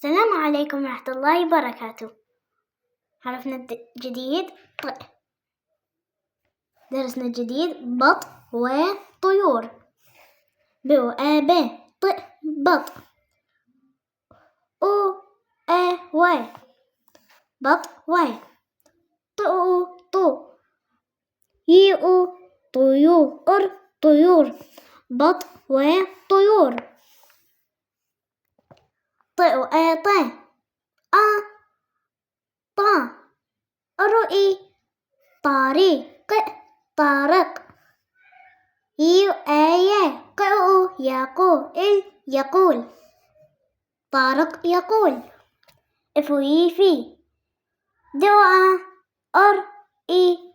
السلام عليكم ورحمة الله وبركاته. حرفنا الجديد درسنا الجديد بط وطيور. ب آ ب ط بط. أو آ و بط و. ط طو. ي طيور طيور. بط وطيور. ط آ ط آ طا. رؤي طارق طارق. يقول طارق يقول. في دعاء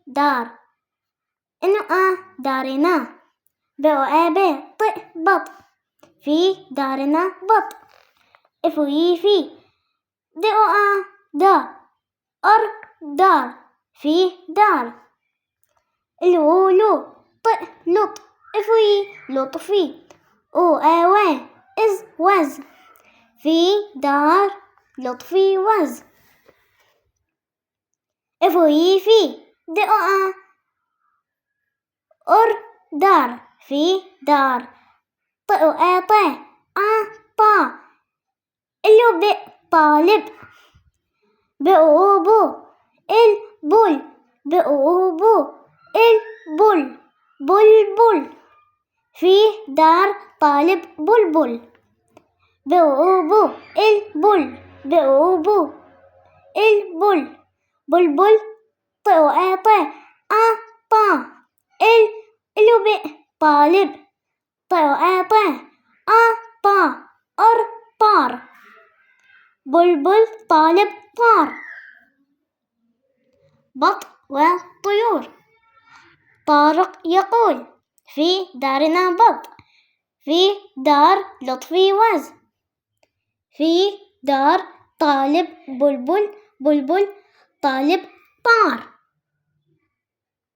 دار دارنا. بط في دارنا بط. في دعاء دار في دار. لط لطفي. وز في دار لطفي وز. في دعاء دار في دار. طا طالب. بلبل في دار طالب بلبل. بلبل. طا طالب. طار بلبل طالب طار. بط وطيور. طارق يقول في دارنا بط. في دار لطفي وز. في دار طالب بلبل طالب طار.